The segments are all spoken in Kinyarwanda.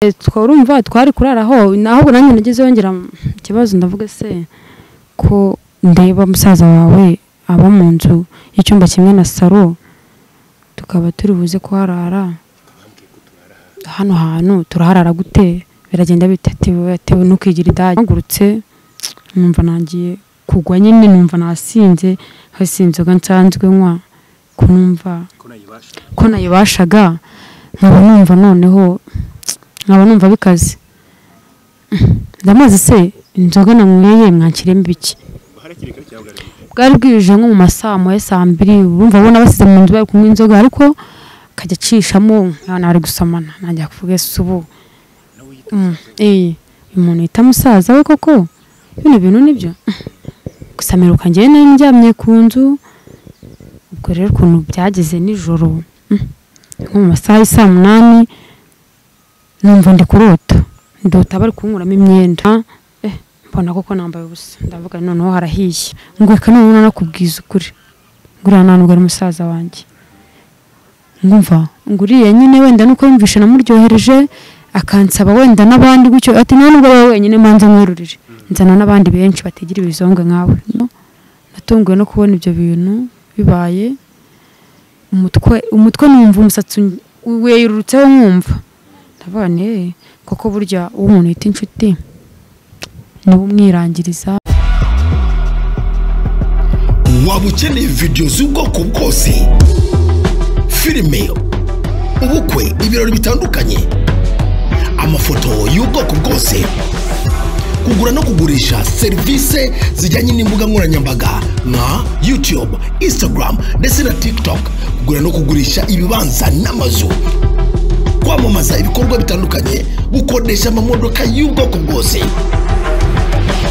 twarumva twari kuraraho naho nanjye nageze yongera ikibazo ndavuga se ko ndeba musaza wawe aba mu nzu y'icyumba kimwe na saro tukaba turi buze kuharara hano hantu turaharara gute biragenda bitewe no kwigira idage ngurutse numva nangiye kugwa nyine numva nasinze hasinzoga nsanzwe nkwa kunumva ko nayibashaga nkaba numva noneho nkaba numva bikaze ndamaze se inzoga namweye mwankiremo biki bwari bwije nko mu masaha ya saa 2 urumva bona basize mu nzu bari kunywa inzoga ariko kajya cishamo nkana ari gusamana najya kuvuga subu umuntu yita musaza we koko bino bintu nibyo gusameruka ngiye njyamye ku nzu ubwo rero kuntu byageze nijoro nko mu masaha ya saa 8 numva ndi kurota ndota bari kunkuramo imyenda mbona koko nambaye ubusa ndavuga noneho harahiye ngweka none nakubwiza ukuri ngurana n'ubwo ari musaza wanjye ngumva nguriye nyine wenda nuko yumvisha namuryohereje akansaba wenda nabandi gucyo ati none ubwo wowe wenyine manza mwerurire nzana nabandi benshi bategira ibizonga nkawe natunguwe no kubona ibyo bintu bibaye umutwe numva umusatsi weyurutseho nkumva ndavuga koko burya umuntu yita inshuti niwe umwirangiriza. Waba ukeneye video z'ubwoko bwose, filime, ubukwe, ibirori bitandukanye, amafoto y'ubwoko bwose, kugura no kugurisha serivisi zijyanye n'imbuga nkoranyambaga nka YouTube, Instagram ndetse na TikTok, kugura no kugurisha ibibanza n'amazu, kwamamaza ibikorwa bitandukanye, gukodesha amamodoka y'ubwoko bwose.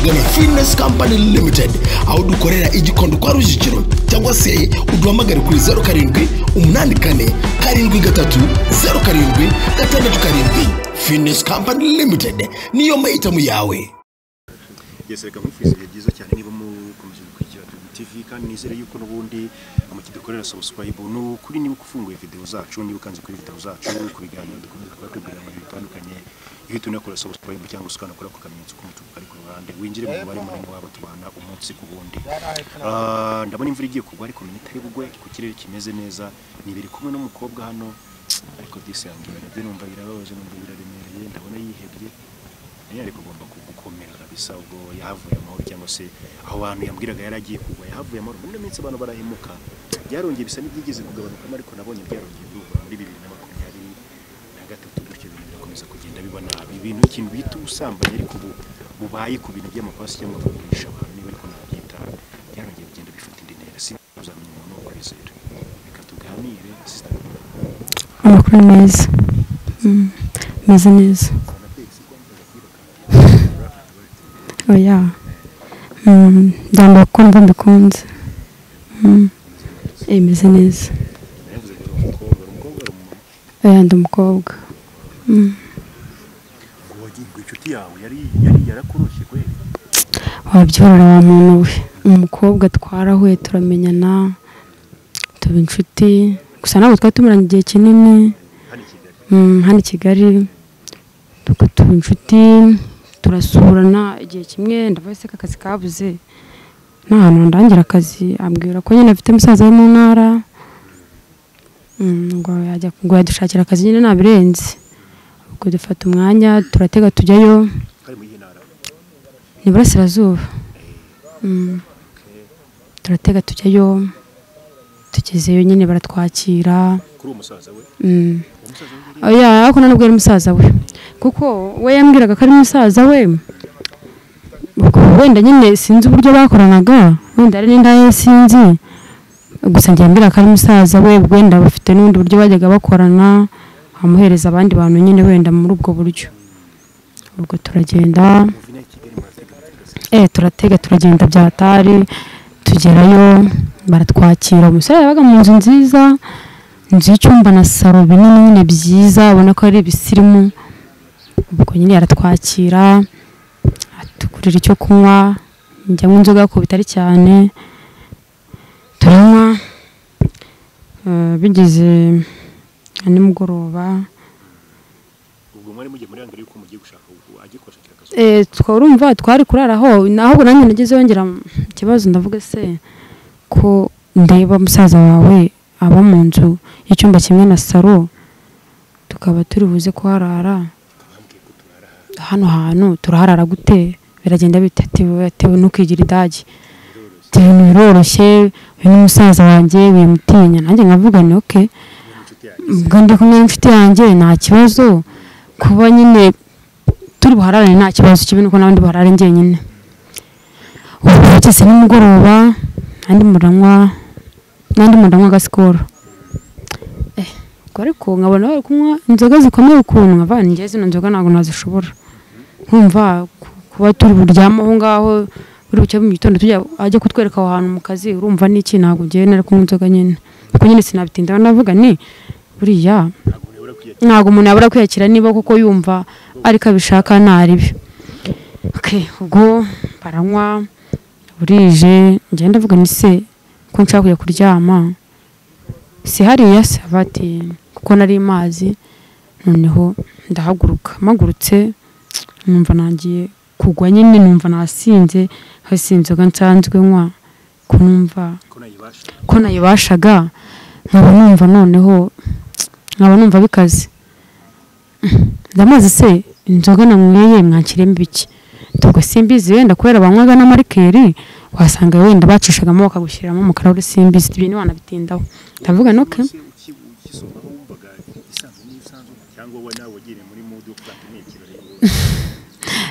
Gana Finest Company Limited aho dukorera igikondo kwa Rujigiro cyangwa se uduhamagare kuri 0784 Finest Company Limited niyo mahitamo yawe. Reka mwifuza byiza cyane niba mukomeje gukurikira TV kandi nizere yuko n'ubundi amukidukorera subscribe no kuri niba kufunguye video zacu niba ukanze kuri video zacu ku biganiro dukomeza kubategurira mu bitandukanye iyo tunakora subscribe cyangwa ukanakora ku kamenyetso k'umutuku ari ku ruhande winjire mu bari munini wabo tubana umunsi ku wundi. Ndabona imvura igiye kugwa ariko itari bugwe ku kirere kimeze neza nibiri kumwe n'umukobwa hano ariko disangira byo numva birababaje numva biraremereye ndabona yihebye ariko ugomba gukomera kabisa ubwo yahavuye amahoro cyangwa se aho abantu yambwiraga yaragiye kugwa yahavuye amahoro muri minsi abantu barahemuka byarongeye bisa n'ibyigeze kugabanuka ariko nabonye byarongeye bigwa muri 2023 gutyo ibintu bikomeza kugenda bibona ibintu ikintu bita usambanye ariko bubaye ku bintu by'amapasi cyangwa kugurisha abantu niba ariko nabyita byarongeye bigenda bifata indi ntera si uzamenya umuntu wo kwizera reka tuganire sister amakuru meza meze neza oya ndamba kumva mbikunze meze neza ndi umukobwa inshuti yawe yari yarakurushye kwe wabyorora wa muntu we umukobwa twarahuye turamenyana tuba inshuti gusa ntabwo twari tumaranye igihe kinini hano i Kigali tuba inshuti turasurana igihe kimwe ndavuye se akazi kabuze n'ahantu ndangira akazi ambwira ko nyine afite musaza we mu ntara ngo yadushakira akazi nyine nabirenze ubwo dufata umwanya turatega tujyayo ni Burasirazuba turatega tujyayo tugezeyo nyine baratwakira kuri umusaza we oya ako nanubwo ari musaza we kuko we yambwiraga ko ari musaza we wenda nyine sinzi uburyo bakoranaga wenda ari n'indaye sinzi gusa njyambira ko ari musaza we wenda bafite n'undi buryo bajyaga bakorana amuhereza abandi bantu nyine wenda muri ubwo buryo ubwo turagenda turatega turagenda byatari tugerayo baratwakira umusore yabaga mu nzu nziza inzu y'icyumba na saro binini nyine byiza ubona ko ari ibisirimu ubwo nyine yaratwakira atugurira icyo kunywa njyamo inzoga ko bitari cyane turanywa bigeze nimugoroba ubwo mwari mugiye muri angere yuko mugiye gushaka agiye kubashakira akazi twarumva twari kuraraho naho nanjye nageze yongera ikibazo ndavuga se ko ndeba musaza wawe aba mu nzu y'icyumba kimwe na saro tukaba turi buze kuharara hano hantu turaharara gute biragenda bitatewe nukigira idage ibintu biroroshye uyu ni musaza wanjye wimutinya nanjye nkavuga ni okay ubwo ndi kumwe n'inshuti yanjye nta kibazo kuba nyine turi buhararane nta kibazo kibi nuko n'abandi buharare njyenyine ubu bageze nimugoroba nandi muranywa gasikoro ariko nkabona bari kunywa inzoga zikomeye ukuntu nkava njye zino nzoga ntabwo nazishobora nkumva kuba turi buryama aho ngaho buri bucye mu gitondo ajya kutwereka aho hantu mu kazi urumva n'iki ntabwo ngiye nari kunywa inzoga nyine kuko nyine sinabitindaho navuga ni buriya ntabwo umuntu yabura kwiyakira niba kuko yumva ariko abishaka ntaribi ubwo baranywa burije ngenda ndavuga ni se ko nshaka kujya kuryama si hariya se bati kuko nari mazi noneho ndahaguruka magurutse numva nangiye kugwa nyine numva nasinze hasi inzoga nsanzwe nywa kunumva ko nayibashaga nkaba numva bikaze ndamaze se inzoga nanyweye mwankiremo ibiki tubwo simbizi wenda kubera banywaga n'amarikeri wasanga wenda bacishagamo bakagushyiramo mu karahure simbizi ibintu wanabitindaho ndavuga noke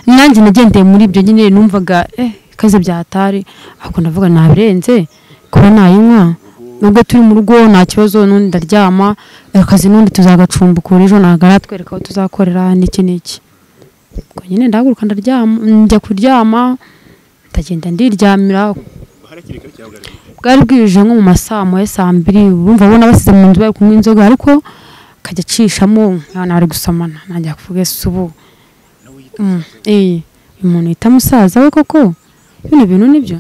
nanjye nagendeye muri ibyo nyine numvaga ikaze byatari ahubwo ndavuga nabirenze kuba nayinywa nubwo turi mu rugo nta kibazo n'undi ndaryama akazi n'undi tuzagacumbukura ejo ntabwo aratwereka aho tuzakorera n'iki ubwo nyine ndahaguruka ndaryama njya kuryama ndagenda ndiryamira bwari bwije nko mu masaa moya saa mbiri urumva abona basize mu nzu bari kunywa inzoga ariko akajya acishamo ari gusomana nanjye kuvuga ese ubu uyu muntu yita musaza we koko bino bintu nibyo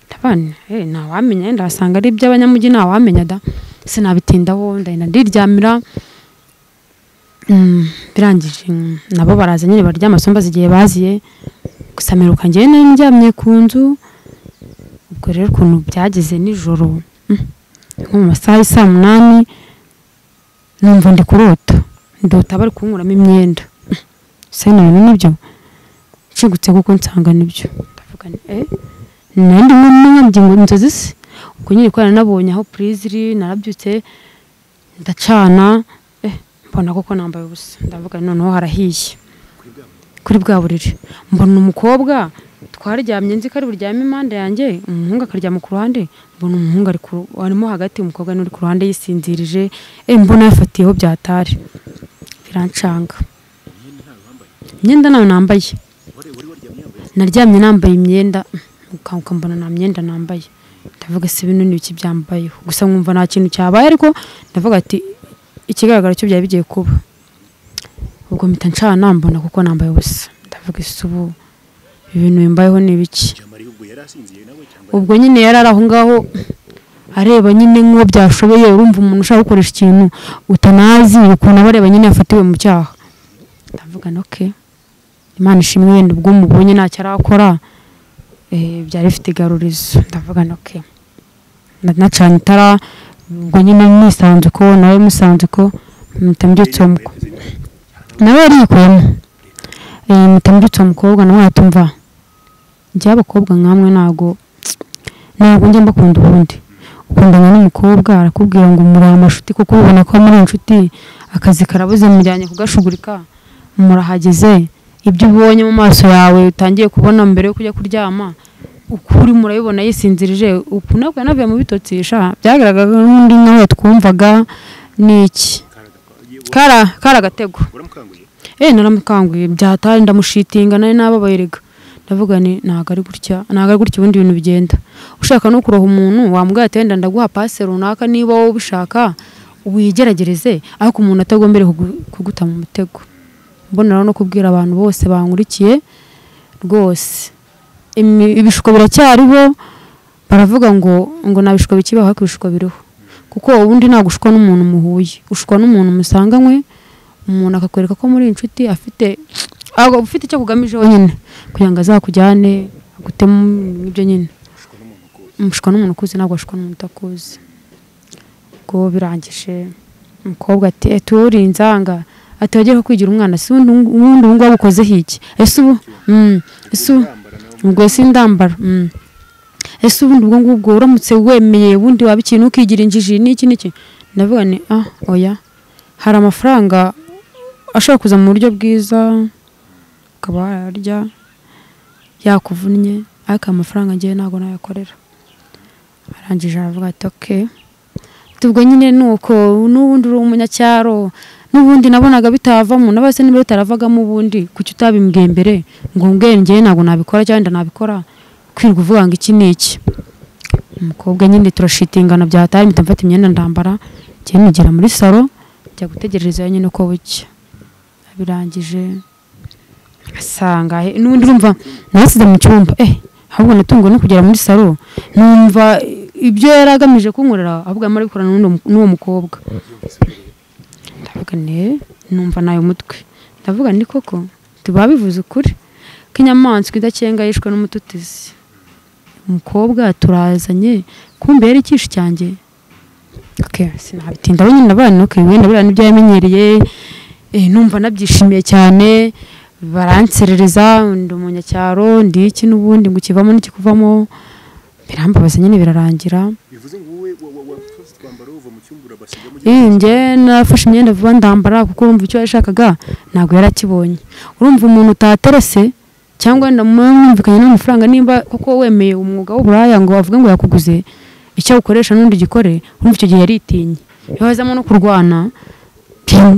ndabana ntawamenya yenda wasanga ari iby'abanyamujyi ntawamenya da sinabitindaho ndagenda ndiryamira birangije nabo baraza nyine barya amasomba zigiye baziye gusa meruka njyewe nari ndyamye ku nzu ubwo rero ukuntu byageze nijoro nko mu masaha saa 8 numva ndi kurota ndota bari kunkuramo imyenda se none nibyo nshigutse kuko nsanga nibyo ndavuga nandi n'umwambye ngo inzozi se ubwo nyine ko nabonye aho prise narabyutse ndacana mbona koko nambaye ubusa ndavuga noneho harahiye kuri bwa buriri mbona umukobwa twaryamye nzi kari buryame impande yanjye umuhungu akaryama ku ruhande mbona umuhungu arimo hagati umukobwa n'uri ku ruhande yisinzirije mbona yafatiyeho byatari birancanga imyenda nayo nambaye naryamye nambaye imyenda ukanguka mbona nta myenda nambaye ndavuga se bino n'ibiki byambayeho gusa nkumva nta kintu cyabaye ariko ndavuga ati ikigaragara cyo byari bigiye kuba ubwo mpita ncana mbona kuko nambaye ubusa ndavuga ese ubu ibintu bimbayeho ni ibiki ubwo nyine yari aho ngaho areba nyine nk'uwo byashoboye urumva umuntu ushaka gukoresha ikintu utanazi ukuntu abareba nyine yafatiwe mu cyaha ndavuga noke Imana ishimwe wenda ubwo mubonye ntacyo arakora byari bifite igarurizo ndavuga noke nacanye itara ubwo nyine nisanze ko nawe musanze ko mutambyutse umuko nawe yarikuyemo mutambyutse umukobwa nawe atumva njye abakobwa nkamwe ntago njye mbakunda ubundi ukundana n'umukobwa arakubwira ngo muri amashuti kuko ubona ko muri inshuti akazi karabuze mujyanye kugashugurika murahageze ibyo ubonye mu maso yawe utangiye kubona mbere yo kujya kuryama ukuri murabibona yisinzirije ukunakwe navuye mu bitotsisha byagaragaga n'undi nkaho twumvaga niki kara gatego naramukanguye byatari ndamushitinga nari nababayerega ndavuga ni naga ari gutya ubundi ibintu bigenda ushaka no kuroha umuntu wambwira ati wenda ndaguha passe runaka niba wowe ubishaka ubigeragereze ariko umuntu atagombere kuguta mu mutego mbonera no kubwira abantu bose bankurikiye rwose ibishuko biracyariho baravuga ngo nabishuko bikibaho kubishuko biriho kuko ubundi nagushukwa n'umuntu muhuye ushukwa n'umuntu musanganywe umuntu akakwereka ko muri inshuti afite icyo kugamije wenyine kugira ngo azakujyane agutemo ibyo nyine umushwa n'umuntu ukuze ntabwo ashwa n'umuntu utakuzi ubwo birangije umukobwa ati turi inzanga ati wagiye kwigira umwana si ubundi ubu wabukozeho iki ese ubu ubwo sindambara ese ubundi ubwo ngubwo uramutse wemeye ubundi waba ikintu ukigira injiji n'iki ndavuga ni oya hari amafaranga ashobora kuza mu buryo bwiza ukaba yarya yakuvunnye ariko amafaranga ngiye ntabwo nayakorera arangije aravuga ati okay ubwo nyine nuko n'ubundi uri umunyacyaro n'ubundi nabonaga bitavamo nabase niba bitaravagamo ubundi kuki utabimbwiye mbere ngo ngiye ntabwo nabikora cyangwa nabikora kwirirwa uvuga ngo iki n'iki umukobwa nyine turashitingana byahataye mpita mfata imyenda ndambara ngiye nigera muri salo njya gutegereza nyine uko bucya birangije asanga n'ubundi urumva nasize mu cyumba ahubwo natunguwe no kugera muri salo numva ibyo yari agamije kunkorera ahubwo amara bikorana n'uwo mukobwa ndavuga numva nayo mutwe ndavuga ni koko tubabivuze ukuri ko inyamaswa idakenga yishwe n'umututizi umukobwa turazanye kumbe yari ikishi cyanjye sinabitindaho nyine abana wenda buriya nibyo yamenyereye numva nabyishimiye cyane baranserereza ndi umunyacyaro ndi iki n'ubundi ngo ukivamo n'ikikuvamo birambabaza nyine birarangira bivuze ngo wowe wafashe twambara uva mu cyumba urabasigamo njye nafashe imyenda vuba ndambara kuko urumva icyo yashakaga ntabwo yarakibonye urumva umuntu utaterese cyangwa ndamwumvikanye n'amafaranga nimba koko wemeye umwuga w'uburaya ngo bavuge ngo yakuguze icyo ukoresha n'undi gikore urumva icyo gihe yaritinye iyo hazamo no kurwana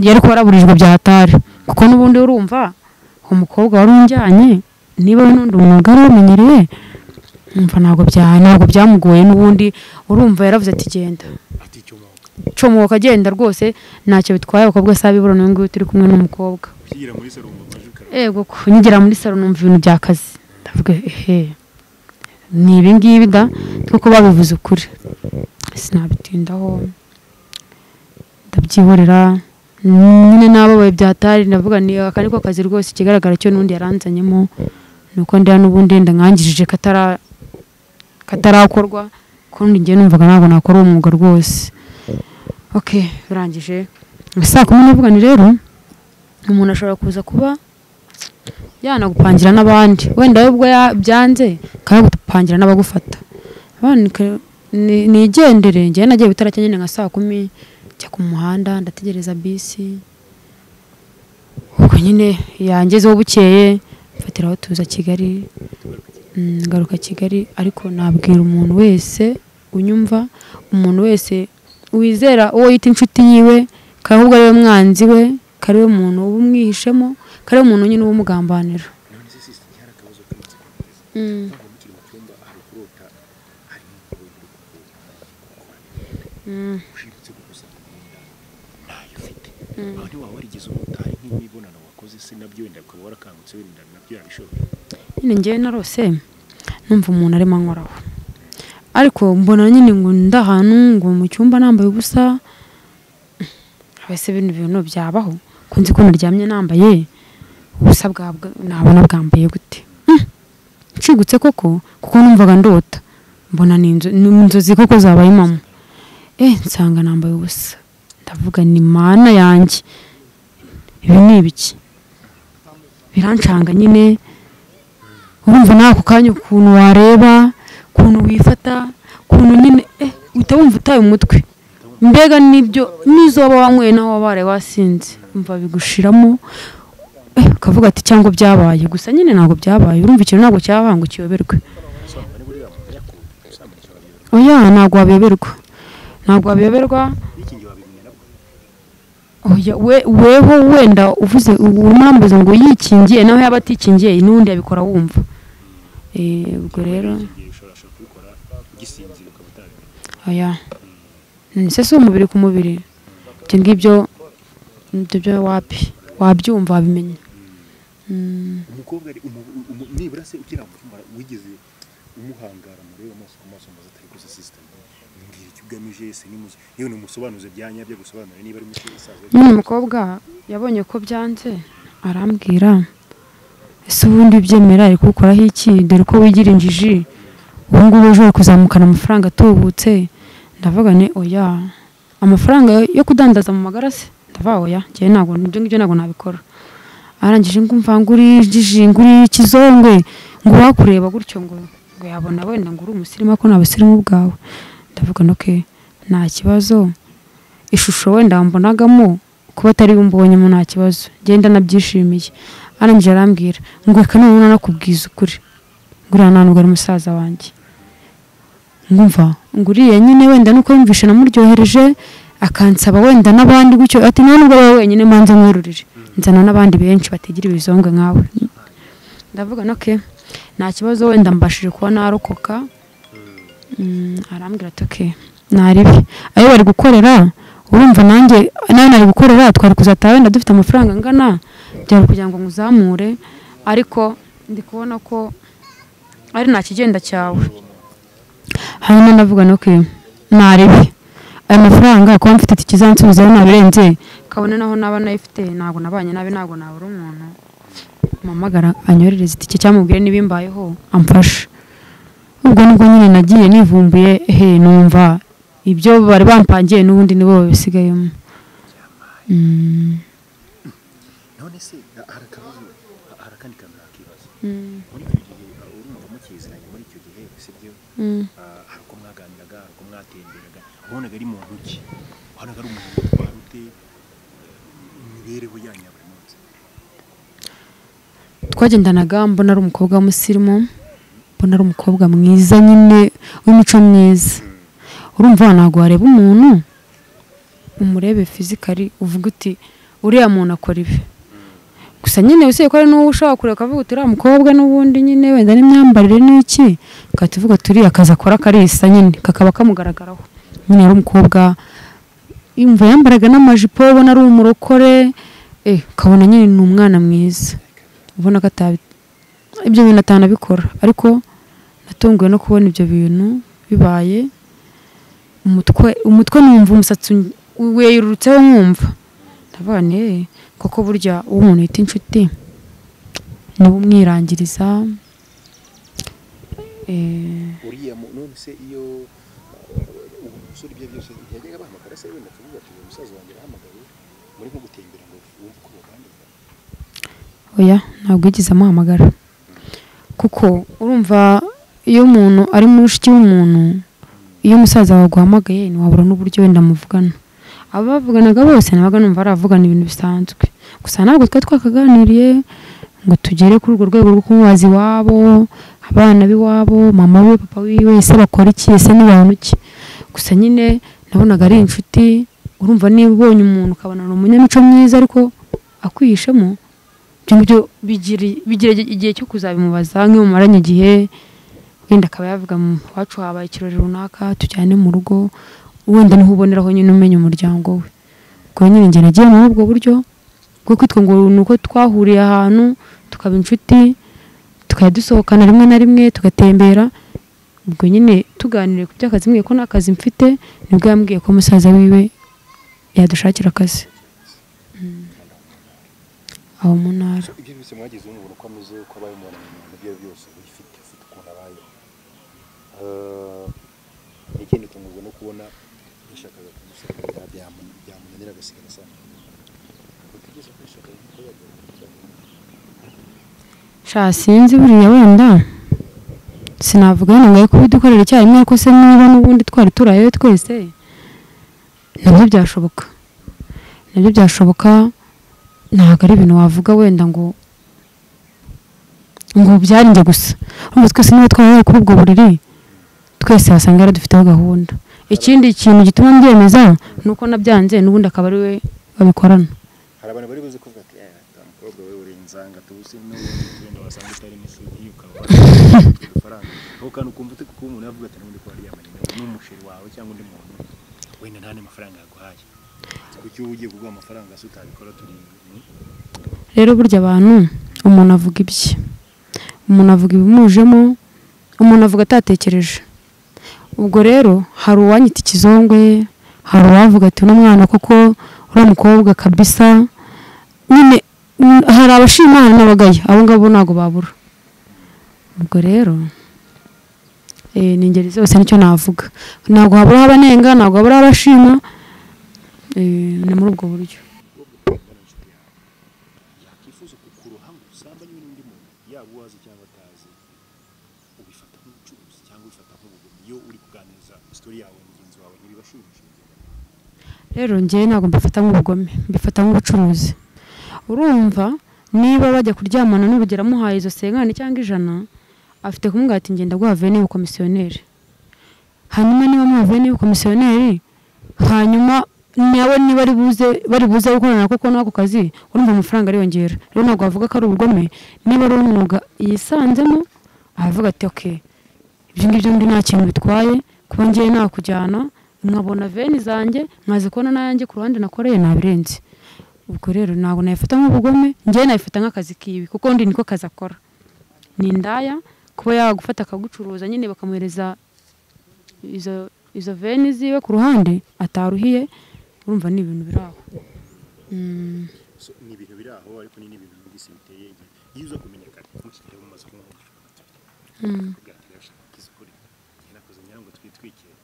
yari kuba araburijwe byahatari kuko n'ubundi urumva umukobwa wari unjyanye niba n'undi umwuga wamenyereye umva ntabwo byamugoye n'ubundi urumva yaravuze ati genda comoka agenda rwose ntacyo bitwaye abakobwa saba ibura n'uyu turi kumwe n'umukobwa yego nigera muri salo numva ibintu by'akazi ndavuga ni ibi ngibi da kuko babivuze ukuri sinabitindaho ndabyihorera nyine nababaye byatari ndavuga ni aka niko kazi rwose ikigaragara cyo n'undi yaranzanyemo nuko ndiya n'ubundi wenda nkangirije katarakorwa kundi ngiye numvaga ntabwo nakora uwo mwuga rwose birangije saa 10 navuga ni rero umuntu ashobora kuza kuba yanagupangira n'abandi wenda ubwo byanze kagupangira n'abagufata nigendere ngiye nagiye bitaracye nyine nka saa 10 njya ku muhanda ndategereza bisi ubwo nyine yangezeho bukeye mfatiraho tuza Kigali ngaruka Kigali ariko nabwira umuntu wese unyumva umuntu wese wizera uwo yita inshuti yiwe kahubwo ari we mwanzi we kari we muntu ubumwihishemo kari we muntu nyine ubumugambanira nyine ngewe narose numva umuntu arimo ankoraho ariko mbona nyine ngo ndahantu ngo mu cyumba nambaye ubusa abese bintu byabaho kunzi ko naryamye nambaye ubusa nabona bwambaye gute ncigutse koko kuko numvaga ndota mbona ni inzozi koko zabaye mama nsanga nambaye ubusa ndavuga ni mana yanjye ibi ni ibiki birancanga nyine urumva nako kanya ukuntu wareba ukuntu wifata ukuntu nyine uhita wumva utaye umutwe mbega nibyo nizo waba wanyweye naho wabare wasinze umva bigushiramo ukavuga ati cyangwa byabaye gusa nyine ntabwo byabaye urumva ikintu ntabwo cyabanga ukiyoberwe oya ntabwo wabiyoberwa weho wenda uvuze umurambuza ngo yikingiye naho yaba atikingiye n'undi yabikora wumva ubwo rero oya nise si umubiri ku mubiri ibyo ngibyo wabyumva wabimenya umukobwa nibura se ukira mu cyumba wigeze umuhangara muri amaso ku maso maze atari kuza system mbwira icyo ugamije ese nimuze yewe numusobanuze byanya byo gusobanura niba ari muke isaza umukobwa yabonye ko byanze arambwira ese ubundi byemera ari kukoraho iki dore ko wigira injiji ubu ngubu ejo kuzamukana amafaranga atubutse ndavuga ne oya amafaranga yo kudandaza mu magarase ndavuga oya ngiye ntabwo ibyo ngibyo ntabwo nabikora arangije ngo mvanguri jiji nguri kizongwe ngo wakureba gutyo ngo yabona wenda ngo uri umusirimu ko nabasirimu bwawe ndavuga noke nta kibazo ishusho wenda mbonagamo kuba atari bumbonyemo nta kibazo genda nabyishimiye arangije arambwira ngo reka none nakubwiza ukuri nguriya nta nubwo ari musaza wanjye ngumva nguriye nyine wenda nuko yumvishe namuryohereje akansaba wenda n'abandi gutyo ati none ubwo wowe wenyine manza mwerurire nzana n'abandi benshi batigira ibizonga nkawe ndavuga noke nta kibazo wenda mbashije kuba narokoka arambwira ati oke naribi ayo bari gukorera urumva nanjye nayo nari gukorera twari kuzataha wenda dufite amafaranga angana byari kugira ngo nguzamure ariko ndi kubona ko ari nta kigenda cyawe hanyuma ndavuga noke naribi ayo mafaranga kuba mfite ikizansubizaho nabirenze kabone naho naba nayifite ntabwo nabanye nabi ntabwo nabura umuntu mamagara anyorereza itike cyamubwire nibimbayeho amfasha ubwo nibwo nyine nagiye nivumbuye numva ibyo bari bampangiye n'ubundi nibo babisigayemo none se harakandi kantu nakibaza muri icyo gihe urumva mukiziranye muri icyo gihe sibyo hari uko mwaganiraga hari uko mwatemberaga wabonaga ari muntu ki wabonaga ari umuntu witwara ute imibereho yanyu ya buri munsi twagendanaga mbona ari umukobwa w'umusirimu mbona ari umukobwa mwiza nyine w'imico myiza urumva ntabwo wareba umuntu umurebe fizikali uvuga uti uriya muntu akora ibi gusa nyine useye ko ari n'uwo ushaka kureka akavuga uti uriya mukobwa n'ubundi nyine wenda n'imyambarire n'iki ukatuvuga turi akazi akora karisa nyine kakaba kamugaragaraho nyine ari umukobwa imva yambaraga n'amajipo ubona ari umurokore ukabona nyine ni umwana mwiza ubona ko ibyo bintu atanabikora ariko natunguwe no kubona ibyo bintu bibaye umutwe numva umusatsi weyurutseho nkumva ndavuga ne koko burya uwo umuntu yita inshuti niwe umwirangiriza uriya none se iyo umusore ibyo byose yajyaga bahamagara se wenda akavuga ati uyu musaza wanjye arahamagaye muri nko gutembera ngo wumve uko baganira oya ntabwo yigeze amuhamagara kuko urumva iyo umuntu ari mushiki w'umuntu iyo umusaza waguhamagaye ntiwabura n'uburyo wenda muvugana abavuganaga bose nabaga numva aravugana ibintu bisanzwe gusa ntabwo twakaganiriye ngo tugere kuri urwo rwego rwo kumubaza iwabo abana b'iwabo mama we papa wiwe ese bakora iki ese n'abantu ki gusa nyine nabonaga ari inshuti urumva niba ubonye umuntu ukabona ni umunyamico mwiza ariko akwihishemo ibyo bigira igihe cyo kuzabimubaza nk'iyo mumaranye igihe wenda akaba yavuga wacu habaye ikirori runaka tujyane mu rugo wenda niho uboneraho nyine umenya umuryango we ubwo nyine njye nagiye muri ubwo buryo bwo kwitwa ngo ni uko twahuriye ahantu tukaba inshuti tukajya dusohokana rimwe na rimwe tugatembera ubwo nyine tuganiriye ku by'akazi mwe ko n'akazi mfite nibwo yambwiye ko musaza wiwe yadushakira akazi aho mu ntara ibyo byose mwagize umubona uko ameze uko abaye umuntu ibyo byose ufite ukuntu abaye ikindi tunguzwe no kubona yashakaga kumusabira byamunanira agasigara sana kugeza kwishaka ko sha sinzi buriya wenda sinavuga ngo kubidukorera icyarimwe ariko se niba n'ubundi twari turayo twese nabyo byashoboka ntabwo ari ibintu wavuga wenda ngo byarinjye gusa urumva twese niba twabaye kuri ubwo buriri twese wasanga yaradufiteho gahunda ikindi kintu gituma mbyemeza ni uko nabyanze n'ubundi akaba ari we babikorana hari abantu bari buze kuvuga ati umukobwa we uri inzanga tubuze n'ubundi wasanga utari n'isugi ukaba amafaranga aho kandi ukumva ute kuko umuntu yavuga ati n'ubundi ko ari yamanye n'umusheri wawe cyangwa undi muntu wenda nta n'amafaranga yaguhaye kuki ugiye kuguha amafaranga se utabikora turi rero burya abantu umuntu avuga ibye umuntu avuga ibimujemo umuntu avuga atatekereje ubwo rero hari uwanyita ikizongwe, hari uwavuga ati uno mwana koko uri umukobwa kabisa, nyine hari abashimana n'abagaya, abo ngabo ntago babura. Ubwo rero ni ingeri zose nicyo navuga, ntago habura abanenga, ntago habura abashima, ni muri ubwo buryo. yakifuza kukuroha usambanye n'undi muntu yaba uwazi cyangwa atazi, ubifata nk'ubucuruzi cyangwa ubifata nk'ubugome iyo uri kuganiriza story yawe mugenzi wawe ntibibashimishije? Rero njye ntago mbifata nk'ubugome, mbifata nk'ubucuruzi. Urumva niba bajya kuryamana n'urugero amuhaye izo senkani cyangwa ijana, afite kumubwira ati ngenda guha veni ubukomisiyoneri, hanyuma niba muha veni ubukomisiyoneri, hanyuma nawe niba bari buze gukorana koko n'ako kazi, urumva amafaranga ariyongera. Rero ntabwo wavuga ko ari ubugome niba ari umwuga yisanzemo, aravuga ati okay, ibyo ngibyo ndi nta kintu bitwaye, kuba ngiye nakujyana nkabona veni zanjye nkaze kubona nanjye ku ruhande nakoreye nabirenze. Ubwo rero ntabwo nayifata nk'ubugome, njye nayifata nk'akazi kibi, kuko ndi niko kazi akora. Ni indaya kuba yagufata akagucuruza nyine bakamuhereza izo veni ziwe ku ruhande ataruhiye, urumva ni ibintu biraho. Ni ibintu biraho ariko ni ibintu bigisi biteye iyo uza kumenyekana mukigere mu maso nk'umuntu bwatashaka kizukuri yanakoze nyango twitwikire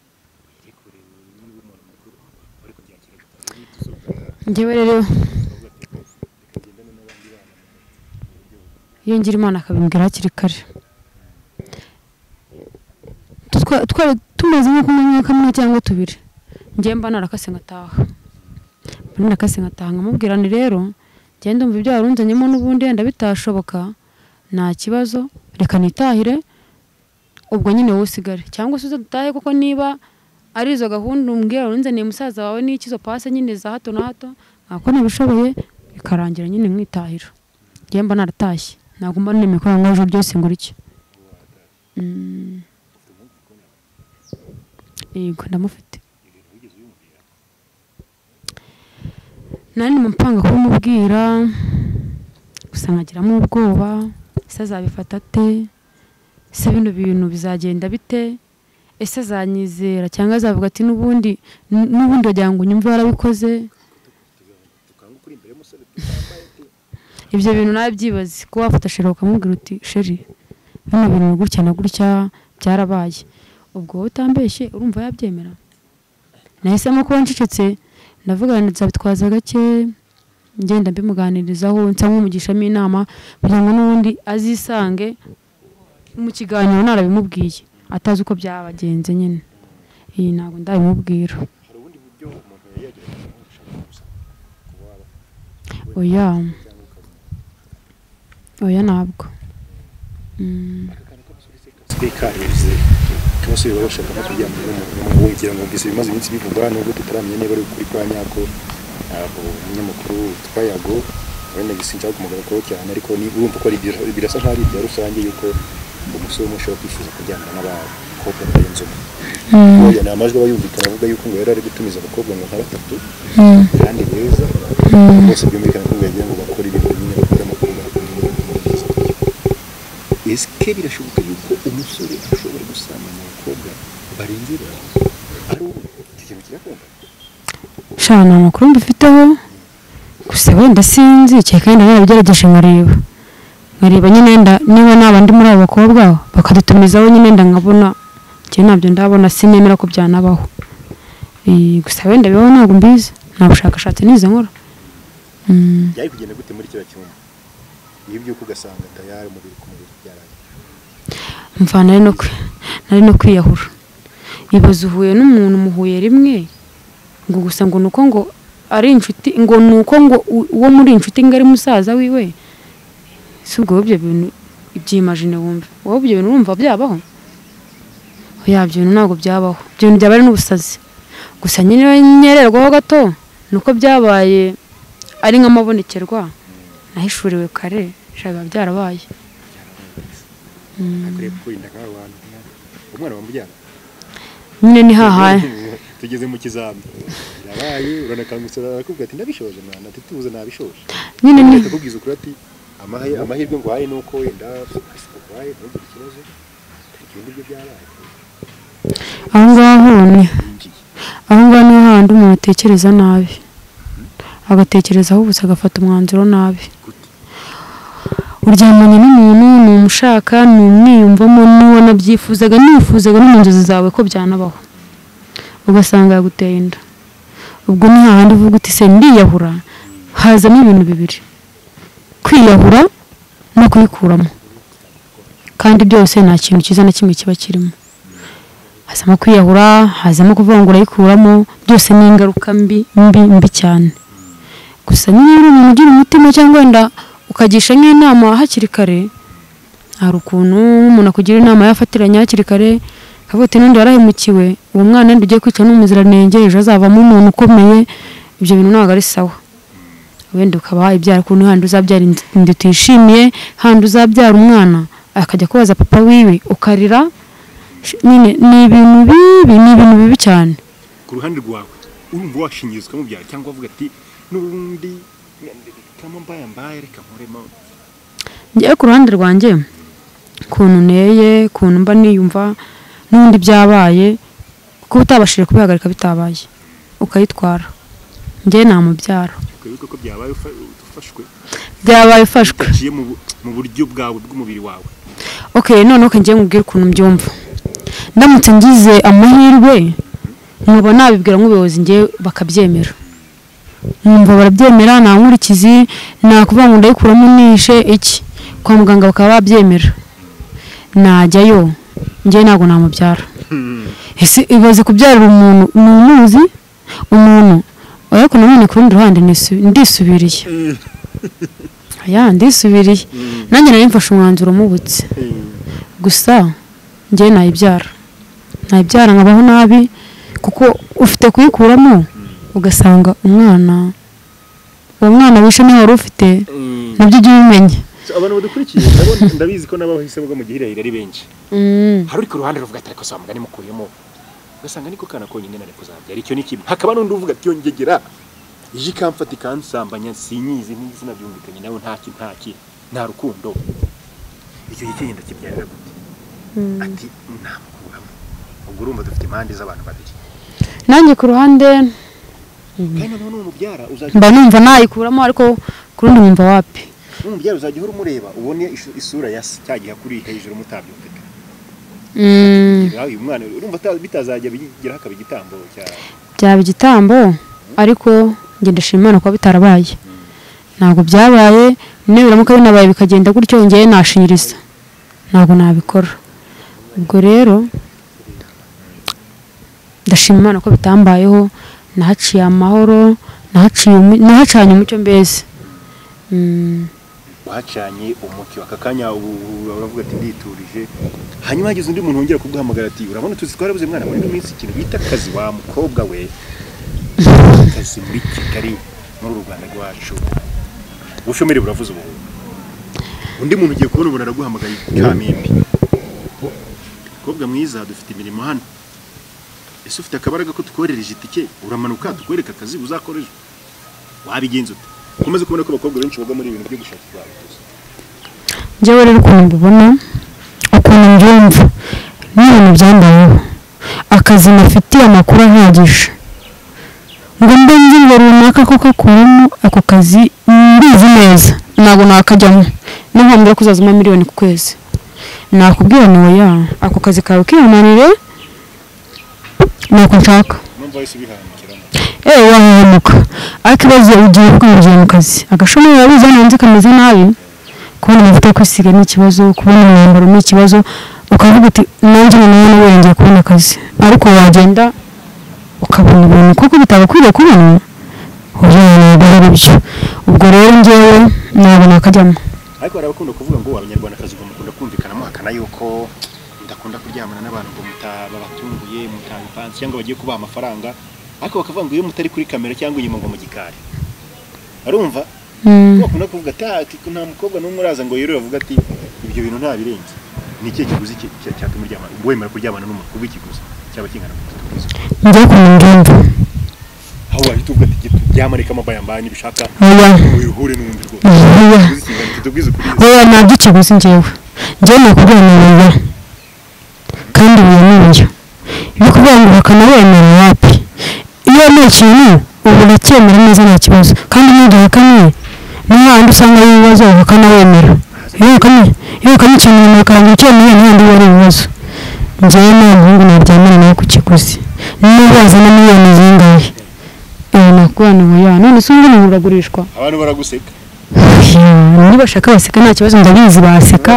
yekure niba umuntu mukuru ariko byakire njyewe rero iyo ngira Imana akabimbwira hakiri kare, twari tumaze nko kumenya kamwe cyangwa tubiri, njye mba narakase ngataha, nkamubwira ni rero njye ndumva ibyo warunzanyemo n'ubundi yenda bitashoboka, nta kibazo reka nitahire, ubwo nyine wowe usigare cyangwa se dutahe, kuko niba ari izo gahunda umbwira warunzaniye musaza wawe n'ikizo pase nyine za hato na hato, nako nabishoboye bikarangira nyine mwitahira. Njye mba naratashye, ntabwo mba nemekora ngo ejo byose ngura iki. Yego ndamufite. Nani mupanga kumubwira, gusa nkagiramo ubwoba, ese azabifata ate, ese bino bintu bizagenda bite, ese azanyizera cyangwa azavuga ati n'ubundi wagira ngo unyumve warabikoze. Ibyo bintu nawe byibaze ko wafata sheri ukamubwira uti sheri bino bintu gutya na gutya byarabaye, ubwo utambeshye urumva yabyemera. Nahisemo kuba ncecetse, ndavuga nzabitwaza gake, ngenda mbimuganirizaho nsa nk'umugishamo inama kugira ngo n'ubundi azisange mu kiganiro narabimubwiye atazi uko byabagenze nyine. Iyi ntabwo ndabimubwira. hari ubundi buryo umuntu yagerageza gushaka oya ntabwo. Twikarize kabasore barashaka no kuryama n'umuntu wongera ngo mbise bimaze iminsi bivugwa nubwo tutaramenya niba ari kuri kwa nyako aho umunyamakuru twayago wenda gisinja kumugarako cyane, ariko ni urumva ko ari birasa nk'ari bya rusange yuko umusore mushobora kwifuza kuryamana n'abakobwa barenze umwe. Oya namajwe bayumvikana avuga yuko ngo yari ari gutumiza abakobwa ngo nka batatu kandi beza bose byumvikana ko yagiye ngo bakora ibintu nyine bakora amakobwa. Eske birashoboka yuko umusore ashobora gusambanya abakobwa barenze ari ikintu kirakunda? Shana amakuru mbifiteho, gusa wenda sinzi cyeka yenda narabigerageje nkareba nyine niba nabandi muri abo bakobwa bakadutumizaho nyine nkabona njye nabyo ndabona sinemera ko byanabaho. Gusa wenda bibaho ntabwo mbizi, nta bushakashatsi nize nkora. Yayi kugenda gute muri kira cyumba yibyo kugasanga tayari umubiri ku mubiri byaraje? Mva nari no kwiyahura. Ibaze uhuye n'umuntu muhuye rimwe ngo gusa ngo nuko ngo ari inshuti, ngo nuko ngo uwo muri inshuti ngari musaza wiwe, si ubwo ibyo bintu ibyimagine wumva wowe ibyo bintu urumva byabaho? Oya, ibyo bintu ntabwo byabaho, ibyo bintu byaba ari n'ubusazi. Gusa nyine nyererwaho gato nuko byabaye ari nk'amabonekerwa, nahishuriwe kare shaga byarabaye. Akwiye kwirinda nk'abantu umwana bamubyara nyine ni hahaye tugeze mu kizami yabaye uranakangusira akubwira ati ndabishoje mwana ati tuze nabishoje nyine ni akubwiza ukuri ati amahirwe ngo haye nuko wenda waye ntugire ikibazo ikindi byo byaraye. aho ngaho niho handi umuntu atekereza nabi agatekerezaho ubusa agafata umwanzuro nabi. Uryamanye n'umuntu ni umushaka ni umwiyumvamo n'uwo nabyifuzaga nifuzaga no mu nzozi zawe ko byanabaho ugasanga yaguteye inda. Ubwo ni hahandi uvuga uti se ndiyahura, hazamo ibintu bibiri, kwiyahura no kuyikuramo, kandi byose nta kintu cyiza na kimwe kiba kirimo. Hazamo kwiyahura, hazamo kuvuga ngo urayikuramo, byose ni ingaruka mbi cyane. Gusa niba umuntu ugira umutima cyangwa wenda ukagisha nk'inama hakiri kare, hari ukuntu umuntu akugira inama yafatiranya hakiri kare akavuga ati n'undi warahemukiwe, uwo mwana ndi ugiye kwica n'umuziranenge ejo azavamo umuntu ukomeye. Ibyo bintu ntabwo ari sawa. Wenda ukaba ibyara ukuntu handi uzabyara inda utishimiye, handi uzabyara umwana akajya kubaza papa wiwe ukarira. Ni ibintu bibi cyane. Ku ruhande rwawe urumva washingirizwa mu byaro cyangwa uvuga ati n'ubundi kama mbaye reka nkoremo? Ngiye ku ruhande rwanjye kuntu neye, kuntu mba niyumva n'undi byabaye kuko utabashije kubihagarika bitabaye ukayitwara, ngiye nta mubyaro. Uko byabaye ufashwe? Byabaye ufashwe mu buryo bwawe bw'umubiri wawe. Okay, none ngiye nkubwira ukuntu mbyumva. Ndamutse ngize amahirwe nkaba nabibwira nk'ubuyobozi ngiye bakabyemera, numva barabyemera, nta nkurikizi, nakuvuga ngo ndayikuramo nishe iki, kwa muganga bakaba babyemera, najyayo ngiye ntabwo namubyara. Ese ibaze kubyarira umuntu n'umuzi umuntu, ariko nanone ku rundi ruhande ndisubiriye. Ndisubiriye nanjye nari mfashe umwanzuro mubutse, gusa ngiye nayibyara nkabaho nabi kuko ufite kuyikuramo ugasanga uwo mwana wishe niwe wari ufite, nabyo ujye ubimenya. Abantu badukurikiye ndabizi ko n'abahise bwo mu gihirahira ari benshi. Hari ku ruhande ruvuga ati ariko sa mugani mukuyemo ugasanga niko kana konyine nari kuzabyara, icyo ni kimwe. Hakaba n'undi uvuga ati yongegera ije kamfata ikansambanya sinyizi n'izina byumvikanye nawe nta rukundo, icyo gihe cyenda kibyarira gute? Ati ntamukuramo. Ubwo urumva dufite impande z'abantu babiri. Nanjye ku ruhande mba numva nayikuramo, ariko ku rundi numva wapi. Umubyara uzajya uhora umureba ubone isura ya cyagiye kuri hejuru mutabyumvika. Uyu mwana urumva bitazajya bigira hakaba igitambo byaba igitambo, ariko nge ndashimana ko bitarabaye. Ntabwo byabaye, nibiramuka binabaye bikagenda gutyo ngiye nashinyiriza, ntabwo nabikora. Ubwo rero ndashimana ko bitambayeho, nahaciye amahoro, nahacanye umucyo mbese. Wacanye umucyo akakanya uravuga ati nditurije. Hanyuma hagize undi muntu wongera kuguhamagara ati urabona tuzi twarabuze mwana muri minsi ikintu bita akazi wa mukobwa we, akazi muri Kigali muri Rwanda rwacu ubushomeri buravuze ubu. Undi muntu ugiye kubona ubona araguhamagaye Kamembe, mukobwa mwiza dufite imirimo hano, ese ufite akabaraga ko tukorereje itike uramanuka tukwereka akazi uzakoreje, wabigenza ute? Umaze kubona ko abakobwa benshi boga muri ibintu byo gushakira abakozi. Njyewe rero ukuntu mbibona, ukuntu mbyumva n'ibintu byambayeho, akazi nafitiye amakuru ahagije ngo mbe nzi ngo runaka ko kakuramo ako kazi mbizi neza, ntabwo nakajyamo n'inkombera kuzazuma miliyoni ku kwezi. Nakubwira ni oya, ako kazi kawe kihamanire nuko nshaka. Numva wese bihanikiramo. Wahemuka, ariko ibaze ugiye kwinjira mu kazi agashomero yabize nanze kameze nabi, kubona amavuta yo kwisiga ni ikibazo, kubona umwambaro ni ikibazo, ukavuga uti nanjye none wengeye kubona akazi, ariko wagenda ukabona ibintu kuko bitabakwiriye kubona ntabwo byo. Ubwo rero ngewe ntabwo nakajyamo. Ariko hari abakunda kuvuga ngo abanyarwandakazi mukunda kumvikanamo hakana yuko ndakunda kuryamana n'abantu ngo mutababatunguye mutabipanze cyangwa bagiye kubaha amafaranga, ariko bakavuga ngo iyo mutari kuri kamera cyangwa inyuma ngo mu gikari. Arumva bakunda kuvuga ati nta mukobwa n'umwe uraza ngo yero avuga ati ibyo bintu nta birenze. Ni ikihe kiguzi cyatuma uryamana wemera kuryamana n'umukobwa w'ikiguzi cyaba kingana gute? Njye kumundumva aho wahita uvuga ati turyamane kamabayamba nibishaka wihure n'undi rwose. Ntabwo ikiguzi njyewe nakuryamana kandi uyu n'uyu. icyo kintu ubu uracyemera neza nta kibazo kandi n'udahakanye n'ahandi usanga ari ibibazo ukanawemera iyo ukamye ikintu umuntu akanga ucyemeye n'ahandi biba ari ibibazo njyewe nta muhungu naryamana nawe ku kiguzi niba wazana miliyoni zingahe nakubana ubu none se undi muntu uragurishwa abantu baraguseka niba bashaka baseka nta kibazo ndabizi baseka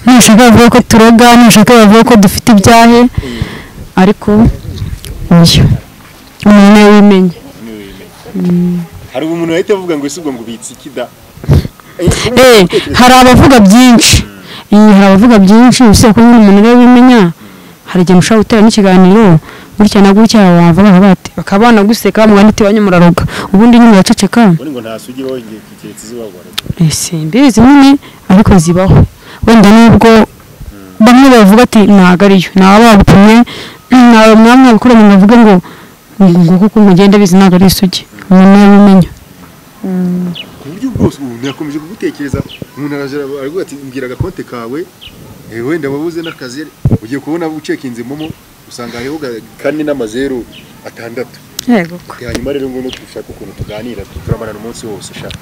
nushaka bavuga ko turoga nushaka bavuga ko dufite ibyahe ariko uyu umuntu wimenya hari umuntu wahita avuga ngo isubwo ngo bitse ikida hari abavuga byinshi hari abavuga byinshi useko umuntu rero wimenya hari igihe mushaka gutera n'ikiganiro gutya na gutya wavuga bati bakabana guseka mu ganiti banyumuraroga ubundi nyuma yaceceka ngo ntasugi wowe ikiretse zibagora simbizi nyine ariko zibaho wenda nubwo bamwe bavuga ati ntago ariyo naba babupimye nawe mwamwe abakora mu bavuga ngo kuko mugenda bizi ntago ari isugi umuntu yabimenya uburyo bwose umuntu yakomeje kugutekereza umuntu aravuga ati mbwira agakonte kawe wenda wabuze n'akazi ugiye kubona ucekinze momo usanga hariho 4 n'amazeru 6 yego hanyuma rero ngo nushaka ukuntu tuganira turamarana umunsi wose shaka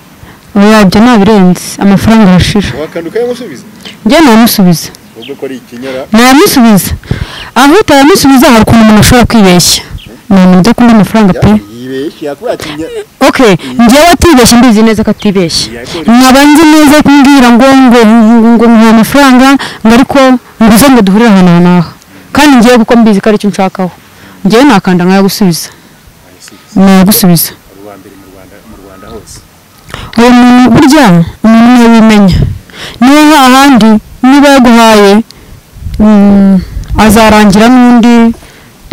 wabyo nabirenze amafaranga arashira wakanduka yamusubiza njye namusubiza ubwo ko ari ikinyara namusubiza aho utamusubiza hari ukuntu umuntu ashobora kwibeshya nzo kumva amafaranga pe yibeshya yakubwira ati okay njyewe atibeshya mbizi neza ko atibeshya nkabanze neza kumbwira ngo nta amafaranga ngo ariko nguze ngo duhurire ahantu naho kandi ngiye kuko mbizi ko ari cyo nshakaho njyewe nakanda nkayagusubiza nagusubiza uwa mbere mu Rwanda hose uwo muntu burya umuntu wimenya niyo hahandi niba yaguhaye azarangira n'undi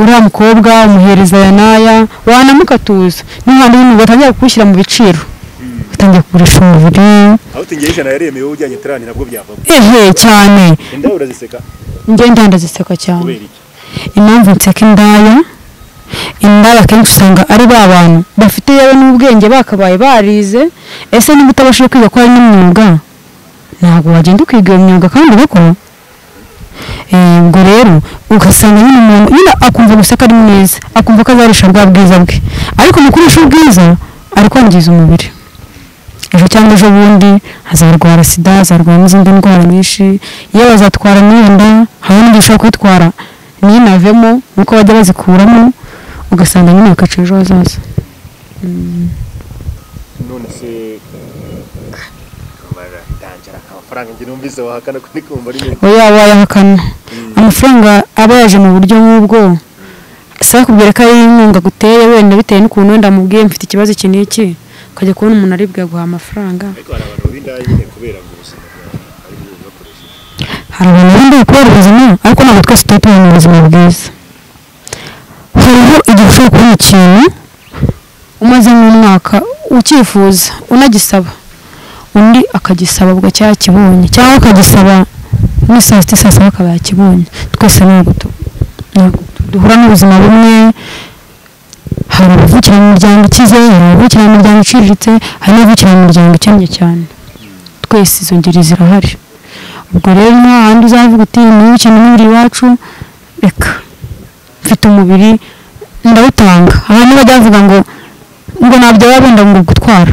uriya mukobwa umuhereza ya naya wanamukatuza n'ahandi ibintu batangira kukushyira mu biciro batangiye kugurisha umubiri aho tingesha na yaremeye wowe ujyanye terani nabwo byavamo cyane indaya uraziseka ngenda ndaziseka cyane impamvu nseka indaya kenshi usanga ari ba bantu bafite yewe n'ubwenge bakabaye barize ese niba utabashije kwiga ko hari n'imyuga ntabwo wagenda ukiga iyo myuga kandi ugakora ubwo rero ugasanga nyine umuntu nyine akumva gusa ko ari mwiza akumva ko azarisha bwa bwiza bwe ariko mu kurisha ubwiza ari kwangiza umubiri ejo cyangwa ejo bundi azarwara sida azarwara n'izindi ndwara nyinshi iyo bazatwara n'iyenda hari n'undi ushobora kwitwara n'inavemo nuko bajya bazikuramo ugasanga nyine bakaca ejo hazaza none se amafaranga ngira numvise wahakana ko nikumva ari neza oya wayahakana amafaranga aba yaje mu buryo nk'ubwo sasa kubwira ko ari inkunga guteye wenda bitewe n'ukuntu wenda mubwiye mfite ikibazo iki n'iki ukajya kubona umuntu aribwa guha amafaranga ariko hari abantu b'indaya nyine kubera ngo ubuzima ari bwo bakoresha hari abantu b'indaya kubera ubuzima ariko ntabwo twese tuba tubona ubuzima bwiza hariho igihe ushobora kubona ikintu umaze nk'umwaka ukifuza unagisaba undi akagisaba ubwo cyakibonye cyangwa akagisaba n'isaa sita saa saba akaba yakibonye twese ntabwo duhura n'ubuzima bumwe hari abavukira mu miryango ikize hari abavukira mu miryango iciriritse hari n'abavukira mu miryango ikennye cyane twese izo ngeri zirahari ubwo rero nta handi uzavuga uti niba ukeneye umubiri iwacu reka mfite umubiri ndawutanga abantu bajya bavuga ngo ntabyo baba benda ngo gutwara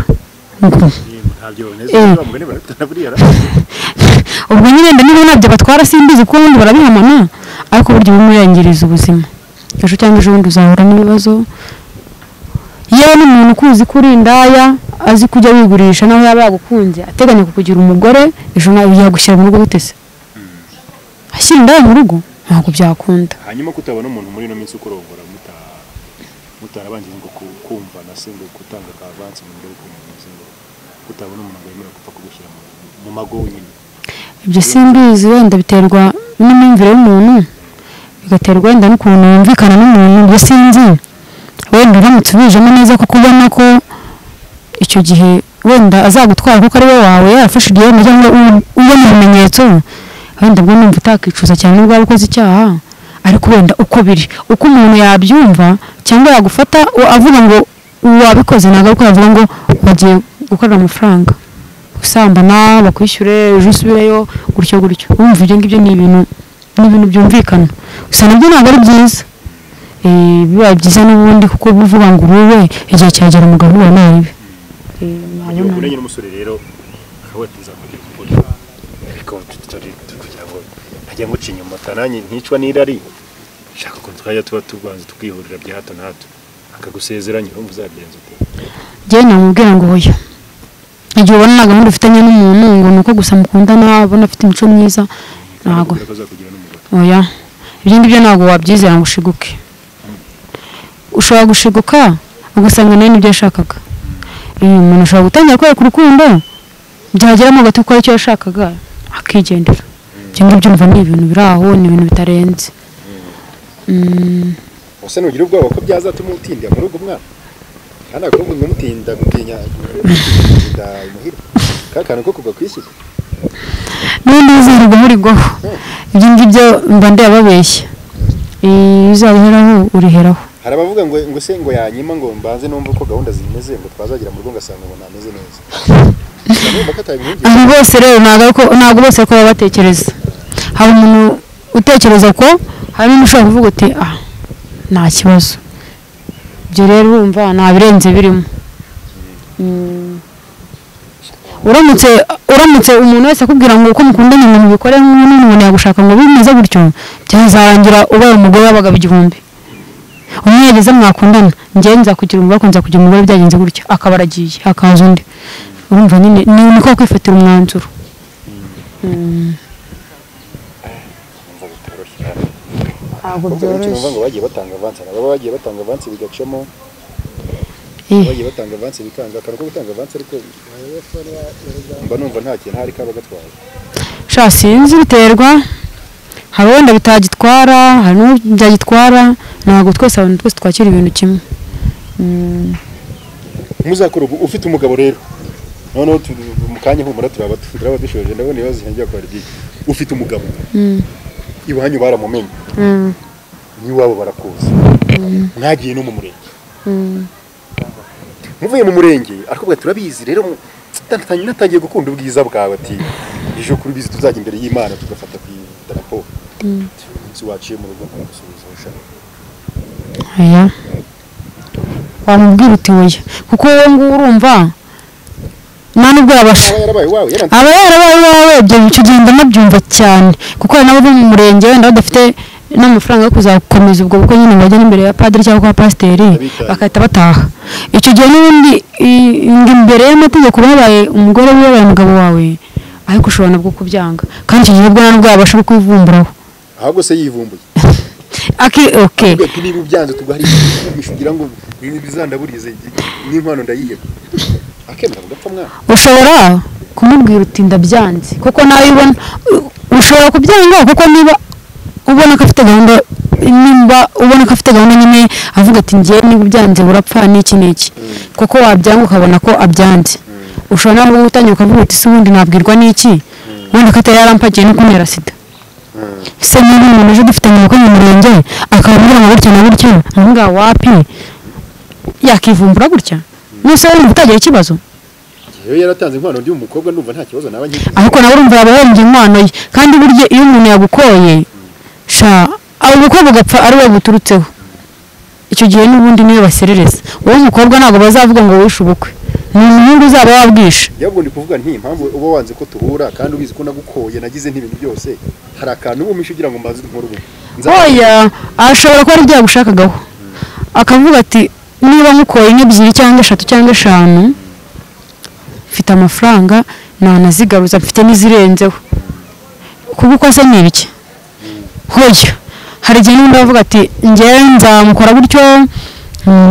ubwo nyine niba nabyo batwara simbizi kuko ubundi barabihamana ariko burya bimuyangiriza ubuzima ejo cyangwa ejo bundi uzahura n'ibibazo yewe n'umuntu ukuzi kuri indaya azi kujya wigurisha naho yaba yagukunze ateganya kukugira umugore ejo nawe yagushyira mu rugo gutese ashyira indaya mu rugo ntabwo byakunda hanyuma kutabona umuntu muri ino minsi ukorongora mutarabanje ngo kumva na se ngo gutanga ka avance mu mbere ku muntu ngo kutabona umuntu ngo yemera gupfa kugushyira mu mago nyine ibyo simbizi wenda biterwa n'imyumvire y'umuntu bigaterwa wenda n'ukuntu yumvikana n'umuntu ibyo sinzi wenda uramutse ubijemo neza kuko ubona ko icyo gihe wenda azagutwara kuko ari we wawe yarafashe igihe cyangwa ubona ibimenyetso wenda ubwo numva utakicuza cyane n'ubwo waba ukoze icyaha ariko wenda uko biri uko umuntu yabyumva cyangwa yagufata avuga ngo wabikoze ntabwo ariko yavuga ngo wagiye gukorera amafaranga gusambana bakwishyure ejo usubireyo gutyo gutyo urumva ibyo ngibyo ni ibintu byumvikana gusa nabyo ntabwo ari byiza biba byiza n'ubundi kuko bivuga ngo uruwe igihe cyagera umugabo uba nabi uburanye n'umusore rero akawatiza kugira ngo ajya nguca inyuma tananye nticwa n'irari shaka ko twajya tuba turwanze tukihurira bya hato na hato akagusezeranya urumva uzabigenza ute njye namubwira ngo hoya igihe ubona nta gahunda ufitanye n'umuntu ngo ni uko gusa mukundana abona afite imico myiza ntabwo oya ibyo ngibyo ntabwo wabyizera ngo ushiguke ushobora gushiguka ugasanga nawe nibyo yashakaga umuntu ashobora gutangira kwereka urukundo byageramo hagati kuko aricyo yashakaga akigendera ibyo ngibyo numva ni ibintu biri aho ni ibintu bitarenze usa nugira ubwoba ko byazatuma utindira muri ubwo mwana kandi akabwo ngo mutinda gutinya imuhira kakana ko kuva kwishyira n'undi uzaruga muri goho ibyo ngibyo mba ndababeshya uzabiheraho uriheraho hari abavuga ngo se ngo yanyima ngo mbanze numva uko gahunda zimeze ngo twazagira mu rugo ngasanga ngo nameze neza abo bose rero ntabwo bose ko baba batekereza hari umuntu utekereza ko hari n'ushobora kuvuga uti nta kibazo ibyo rero urumva nta birenze birimo uramutse umuntu wese akubwira ngo uko mukundanye ngo mubikore n'umuntu yagushaka ngo bimeze gutyo byazarangira ubaye umugore w'abagabo 1000 umwe yageze mwakundana njye nzakugira umugore nzakugira umugore byagenze gutyo akaba aragiye hakaza undi urumva nyine ni uko kwifatira umwanzuro ntabwo byoroshye ngo bagiye batanga avance aba bagiye batanga avance bigacamo bagiye batanga avance bikanga akaruko gutanga avance ariko mba numva nta kintu hari kaba gatwaye sha sinzi biterwa hari wenda bitagitwara hari n'byagitwara ntabwo twese abantu twese twakira ibintu kimwe muzakora ufite umugabo rero noneho mukanya humura turaba dushoje ndabona ibibazo ngiye kwa Ridi ufite umugabo iwanyu baramumenye niwabo barakuza mwagiye no mu murenge muvuye mu murenge akubwa turabizi rero natangiye gukunda ubwiza bwawe ati ejo kuri bizi tuzajya imbere y'Imana tugafata ku idarapo waciye mu rugo kumusubiza ushaka aya wamubwira uti oya kuko wowe ngo urumva nubwo yabasha aba yarabaye wawe ibyo bice genda nabyumva cyane kuko nabo bo mu murenge wenda badafite n'amafaranga yo kuzakomeza ubwo bwo nyine bajya imbere ya padiri cyangwa kwa pasiteri bakahita bataha icyo gihe n'ubundi imbere y'amategeko babaye umugore we yabaye umugabo wawe ariko ushobora nabwo kubyanga kandi icyo gihe ubwo nubwo yabasha kwivumburaho ahubwo se yivumbuye okay niba ubyanze tugahari mishugira ngo bizandaburize n'inkwano ndayiye akemera ugapfa mwana ushobora kumubwira uti ndabyanze kuko nawe ubona ushobora kubyanga kuko niba ubona ko afite gahunda nyine avuga ati ngiye niba ubyanze burapfa n'iki kuko wabyanga ukabona ko abyanze ushobora no gutangira ukavuga uti se ubundi nabwirwa n'iki wenda ko atari yarampagiye no kuntera sida se niba umuntu uje dufite mu murenge akababwira ngo gutya na gutya ngaho wapi yakivumbura gutya nose wenda utagira ikibazo iyo yaratanze inkwano ndi umukobwa ndumva nta kibazo nawe ngiye ariko nawe urumva yabahombye inkwano ye kandi burye iyo umuntu yagukoye sha abo mukobwa gapfa ari we buturutseho icyo gihe n'ubundi niyo baserereza wowe mukobwa ntabwo bazavuga ngo wishe ubukwe ni umuhungu uzaba wabwisha yabwo ndi kuvuga nti impamvu uba wanze ko tuhura kandi ubizi ko nagukoye nagize n'ibintu byose hari akantu ubumisha ugira ngo mbaze inkuru ubu oya ashobora kuba ari byagushakagaho akavuga ati niba mukoye nk'ebyiri cyangwa 3 cyangwa 5 mfite amafaranga nanazigaruza mfite n'izirenzeho kuko se ni ibiki hoya hari igihe n'undi avuga ati njyewe nzamukora gutyo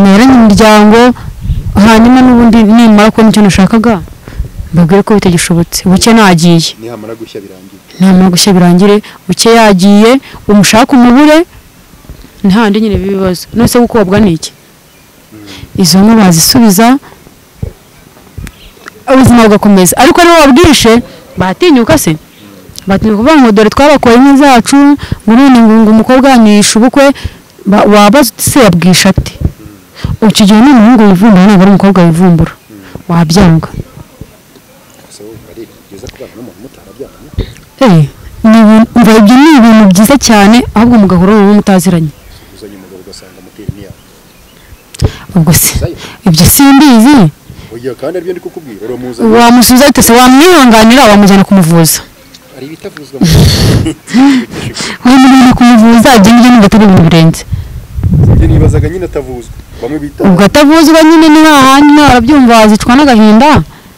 neranye imiryango hanyuma n'ubundi nimara ko nicyo nashakaga mbabwire ko bitagishobotse buke nagiye nihamara gushya birangire buke yagiye umushaka umubure ntahandi nyine bibazo nose gukobwa niki izo no bazisubiza ubuzima bugakomeza ariko niba wabwishe batinyuka se batinyuka kuvuga ngo dore twabakoye nk'izacu ngo none ngo umukobwa yanyisha ubukwe wabaza se yabwisha ati icyo gihe n'umuhungu wivumbura ntabwo ari umukobwa wivumbura wabyanga Umva ibyo ni ibintu byiza cyane ahubwo mugahura n'umutaziranye uzanye umugabo ugasanga moteri ni yawe ubwo se ibyo simbizi oya kandi aribyo ndi kukubwira uramuza wamusubiza ite se wamwihanganira wamujyana kumuvuza ari bitavuzwa wamujyana kumuvuza ibyo ngibyo nubwo atari ibintu birenze njye nibazaga nyine atavuzwa bamwe bita ubwo atavuzwa nyine ni hahandi nawe arabyumva wazicwa n'agahinda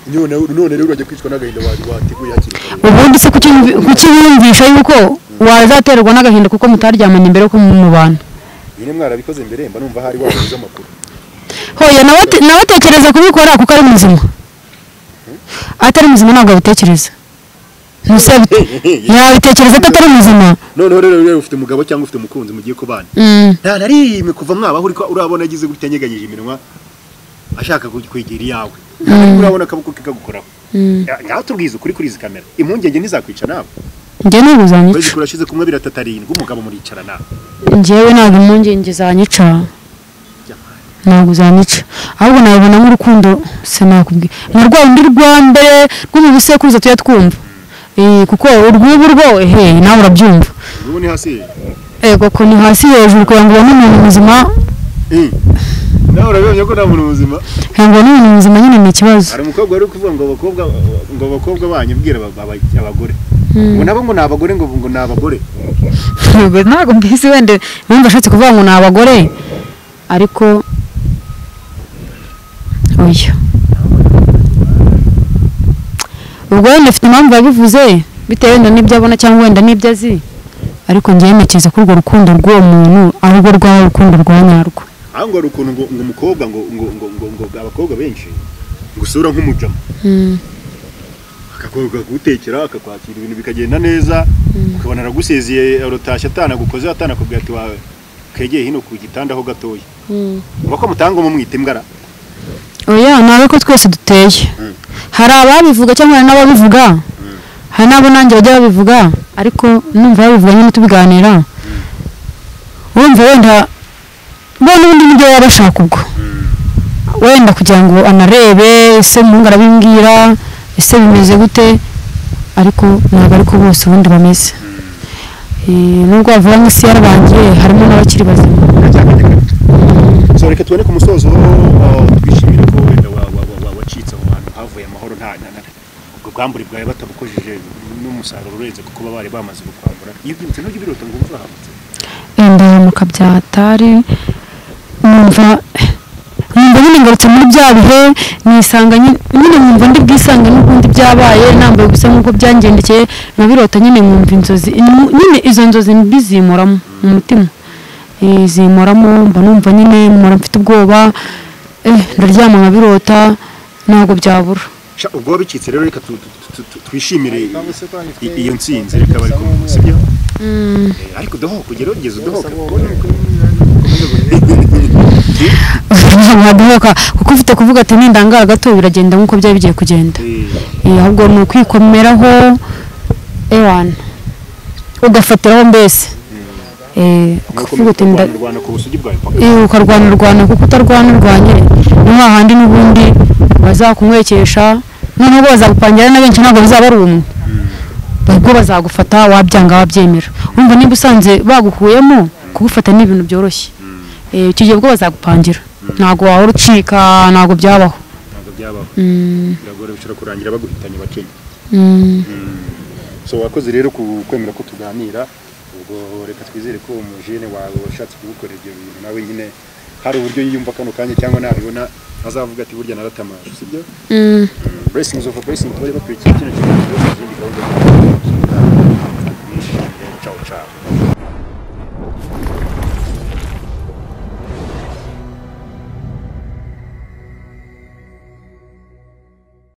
none rero urajya kwicwa n'agahinda wateguye hakiri ubundi se kuki wiyumvisha yuko wazaterwa n'agahinda kuko mutaryamanye mbere ko mu bantu nyine mwarabikoze mbere mba numva hari wabuze amakuru hoya nawe atekereza kubikora kuko ari muzima atari muzima ntabwo abitekereza yabitekereza ko atari muzima noneho rero ufite umugabo cyangwa ufite umukunzi mugiye kubana nta narimwe kuva mwabaho urabona agize gutya nyeganyije iminwa ashaka kwigira iyawe urabona akaboko ke kagukoraho ngaho tubwize ukuri kuri izi kamera impungenge ntizakwica nawe njye ntabwo zanyica kwezi kurashize kumwe 3 umugabo muricara nawe njyewe ntabwo impungenge zanyica ntabwo zanyica ahubwo nabibona nk'urukundo sinakubwiye na rwa undi rwa mbere rwo mu bisekuruza tuya twumva kuko urwubu rwo nawe urabyumva ubu ni hasi koko ni hasi hejuru kugira ngo ubone umuntu muzima nawe urabonye ko nta muntu muzima ntabwo n'umuntu muzima nyine ni ikibazo hari umukobwa wari kuvuga ngo abakobwa banyibwira abagore ngo nabo ngo ni abagore ngo ni abagore ntabwo mbisi wende impamvu ashatse kuvuga ngo ni abagore ariko oya ubwo wenda afite impamvu yabivuze bitewe wenda n'ibyo abona cyangwa wenda n'ibyo azi ariko njyewe ntekereza ko urwo rukundo rw'uwo muntu ahubwo rwaba urukundo rwa nyarwo aho ngo urukundo ngo umukobwa ngo abakobwa benshi gusura nk'umujama akakobwa gutekera akakwakira ibintu bikagenda neza ukabona aragusezeye arotashye atanagukoze atanakubwira ati wawe kegeye hino ku gitanda aho gatoya uba ko mutanga mu mwitembwara oya nawe ko twese duteye hari ababivuga cyangwa n'ababivuga hari nabo nanjye bajya babivuga ariko numva babivuga nyine tubiganira wumva wenda bo n'ubundi nibyo baba bashaka ubwo wenda kugira ngo anarebe ese umuhungu arabimbwira ese bimeze gute ariko ntabwo ariko bose ubundi bameze nubwo bavuga ngo isi yarabangiye harimo n'abakiri bazima so reka tubone ku musozo twishimire ko wenda wacitse aho hantu havuye amahoro nta ubwo bwamburi bwawe batabukojeje n'umusaruro urenze kuko bari bamaze gukwambura iyo byibutse n'ibyo birota ngo uzahamutse ndahamuka byatari numva nyine ngarutse muri bya bihe nisanga nyine numva ndi bwisange n'ubundi byabaye nambaye gusa nk'uko byangendekeye nabirota nyine nkumva inzozi nyine izo nzozi mbizimuramo mu mutima zimuramo mba numva nyine mpora mfite ubwoba ndaryama nkabirota ntabwo byabura ubwo wabicitse rero reka twishimire iyo ntsinzi reka bari kumwe sibyo ariko dohoka ugera ugeze udohoka ntadohoka kuko ufite kuvuga ati nindangara gato biragenda nk'uko byari bigiye kugenda ahubwo ni ukwikomeraho ewana ugafatiraho mbese ukavuga uti ukarwana kuko utarwanirwanye ni hahandi n'ubundi bazakumwekesha noneho bazagupangira na benshi ntabwo bizaba ari umwe ubwo bazagufata wabyanga wabyemera wumva niba usanze bagukuyemo kugufata ni ibintu byoroshye icyo gihe ubwo bazagupangira ntabwo wahora ucika ntabwo byabaho biragora bishobora kurangira baguhitanye bakenya so wakoze rero kwemera ko tuganira ubwo reka twizere ko umujene wawe washatse kugukorera ibyo bintu nawe nyine hari uburyo yiyumva kano kanya cyangwa nabibona azavuga ati burya naratamaje sibyo blessings of a blessing tubari bakurikiye kino kintu